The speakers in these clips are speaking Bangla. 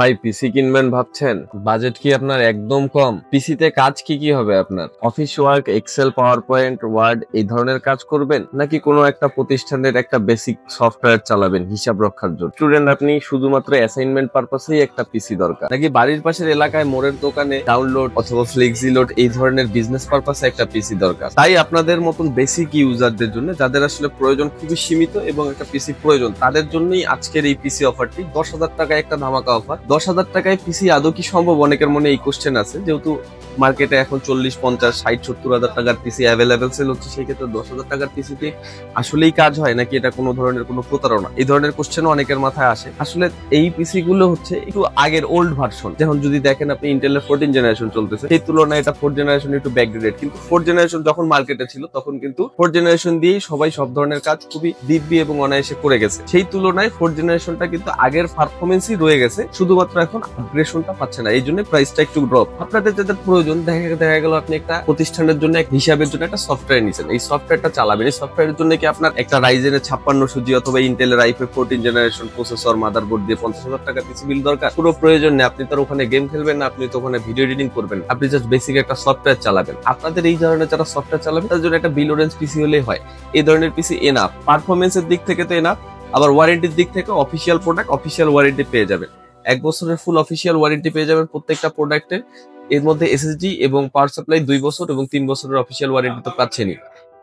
ভাই পিসি কিনবেন ভাবছেন? বাজেট কি আপনার একদম কম? পিসিতে কাজ কি হবে আপনার? Office work, Excel, PowerPoint, Word এই ধরনের কাজ করবেন, নাকি কোনো একটা প্রতিষ্ঠানের একটা বেসিক সফটওয়্যার চালাবেন হিসাব রক্ষার জন্য? স্টুডেন্ট আপনি, শুধুমাত্র অ্যাসাইনমেন্ট পারপাসেই একটা পিসি দরকার, নাকি বাড়ির পাশের এলাকায় মোড়ের দোকানে ডাউনলোড অথবা ফ্লেক্সিলোড এই ধরনের বিজনেস পারপাসে একটা পিসি দরকার? তাই আপনাদের মতন বেসিক ইউজারদের জন্য, যাদের আসলে প্রয়োজন খুবই সীমিত এবং একটা পিসি প্রয়োজন, তাদের জন্যই আজকের এই পিসি অফারটি। 10,000 টাকায় একটা ধামাকা অফার। 10,000 টাকায় পিসি আদৌ কি সম্ভব? অনেকের মনে এই কোশ্চেন আছে, যেহেতু মার্কেটে এখন 40, 50, 60, 70,000 টাকার পিসি অ্যাভেলেবেল সেল হচ্ছে, সেই ক্ষেত্রে 10,000 টাকার পিসিতে আসলেই কাজ হয়, নাকি এটা কোনো ধরনের কোনো প্রতারণা? এই ধরনের কোশ্চেনও অনেকের মাথায় আসে। আসলে এই পিসি গুলো হচ্ছে একটু আগের ওল্ড ভার্সন। যেমন যদি দেখেন আপনি, ইন্টেলের 14 জেনারেশন চলতেছে, সেই তুলনায় এটা 4 জেনারেশন একটু ব্যাকগ্রেডেড। কিন্তু 4 জেনারেশন যখন মার্কেটে ছিল, তখন কিন্তু 4 জেনারেশন দিয়েই সবাই সব ধরনের কাজ খুবই দিব্যি এবং অনায়াসে করে গেছে। সেই তুলনায় 4 জেনারেশনটা কিন্তু আগের পারফরমেন্সই রয়ে গেছে, শুধুমাত্র এখন আপগ্রেডেশনটা পাচ্ছে না, এই জন্য প্রাইসটা একটু ড্রপ। আপনাদের যাদের প্রয়োজন, দেখা গেল আপনি একটা প্রতিষ্ঠানের জন্য এক হিসাবের জন্য একটা সফটওয়্যার নিছেন, এই সফটওয়্যারটা চালাবেন। এই সফটওয়্যারের জন্য কি আপনার একটা রাইজেনের 5600 জি অথবা ইন্টেলের i5 14 জেনারেশন প্রসেসর, মাদারবোর্ড দিয়ে 50,000 টাকা পিসি বিল দরকার? পুরো প্রয়োজন নেই। আপনি তো ওখানে গেম খেলবেন না, আপনি তো ওখানে ভিডিও এডিটিং করবেন, আপনি জাস্ট বেসিক একটা সফটওয়্যার চালাবেন। আপনাদের এই ধরনের যারা সফটওয়্যার চালাবেন, তাদের জন্য একটা বিলো রেঞ্জ পিসি হলেই হয়। এই ধরনের পিসি এনাফ। পারফরমেন্সের দিক থেকে তো এনাফ, আবার ওয়ারেন্টির দিক থেকে অফিসিয়াল প্রোডাক্ট, অফিসিয়াল ওয়ারেন্টি পেয়ে যাবেন। 1 বছরের ফুল অফিসিয়াল ওয়ারেন্টি পেয়ে যাবেন প্রত্যেকটা প্রোডাক্টের। এর মধ্যে এসএসডি এবং পাওয়ার সাপ্লাই 2 বছর এবং 3 বছরের অফিসিয়াল ওয়ারেন্টি তো পাচ্ছেনই।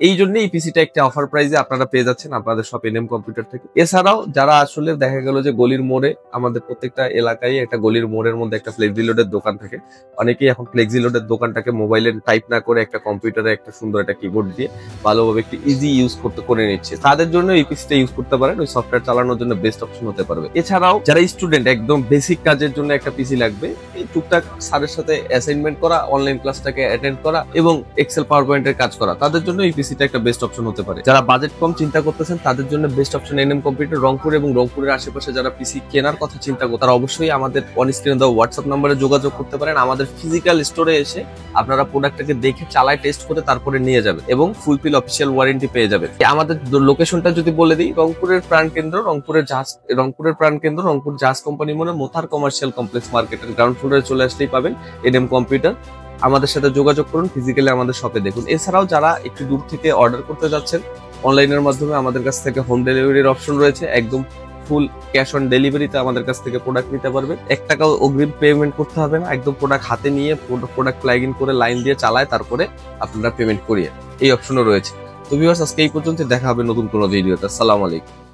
এই জন্য এই পিসিটা একটা অফার প্রাইসে আপনারা পেয়ে যাচ্ছেন আপনাদের সব এনএম কম্পিউটার থেকে। এছাড়াও যারা আসলে দেখা গেল যে গলির মোড়ে, আমাদের প্রত্যেকটা এলাকায় একটা গলির মোড়ের মধ্যে একটা ফ্লেক্সিলোডের দোকান থাকে, অনেকেই এখন ফ্লেক্সিলোডের দোকানটাকে মোবাইলে টাইপ না করে একটা কম্পিউটারে একটা সুন্দর একটা কিবোর্ড দিয়ে ভালোভাবে একটু ইজি ইউজ করে নিচ্ছে, তাদের জন্য এই পিসিটা ইউজ করতে পারেন। ওই সফটওয়্যার চালানোর জন্য বেস্ট অপশন হতে পারবে। এছাড়াও যারা স্টুডেন্ট, একদম বেসিক কাজের জন্য একটা পিসি লাগবে, এই টুকটাক স্যারের সাথে অ্যাসাইনমেন্ট করা, অনলাইন ক্লাসটাকে অ্যাটেন্ড করা এবং এক্সেল পাওয়ার পয়েন্টের কাজ করা, তাদের জন্য এই পিসিটা একটা বেস্ট অপশন হতে পারে। যারা বাজেট কম চিন্তা করতেছেন, তাদের জন্য best option NM computer Rangpur এবং রংপুরের আশেপাশে যারা পিসি কেনার কথা চিন্তা করে, তারা অবশ্যই আমাদের অন স্ক্রিনে দেওয়া হোয়াটসঅ্যাপ নম্বরে যোগাযোগ করতে পারেন। আমাদের ফিজিক্যাল স্টোরে এসে আপনারা প্রোডাক্টটাকে দেখে, চালায়, টেস্ট করে তারপরে নিয়ে যাবেন এবং ফুলফিল অফিসিয়াল ওয়ারেন্টি পেয়ে যাবেন। আমাদের লোকেশনটা যদি বলে দিই, রংপুরের প্রাণকেন্দ্র, রংপুর জাহাজ কোম্পানি মোড়ে মোথার কমার্শিয়াল কমপ্লেক্স মার্কেটের গ্রাউন্ড ফ্লোরে চলে আসলেই পাবেন এনএম কম্পিউটার। আমাদের সাথে যোগাযোগ করুন, ফিজিক্যালি আমাদের শপে দেখুন। এছাড়াও যারা একটু দূর থেকে অর্ডার করতে যাচ্ছেন অনলাইনের মাধ্যমে, আমাদের কাছ থেকে হোম ডেলিভারির অপশন রয়েছে। একদম ফুল ক্যাশ অন ডেলিভারিতে আমাদের কাছ থেকে প্রোডাক্ট নিতে পারবেন। 1 টাকাও অগ্রিম পেমেন্ট করতে হবে না। একদম প্রোডাক্ট হাতে নিয়ে, প্রোডাক্ট প্লাগ ইন করে, লাইন দিয়ে চালায়, তারপরে আপনারা পেমেন্ট করিয়ে, এই অপশনও রয়েছে। তো ভিউয়ার্স, আজকে এই পর্যন্ত। দেখা হবে নতুন কোনো ভিডিওতে। আসসালামু আলাইকুম।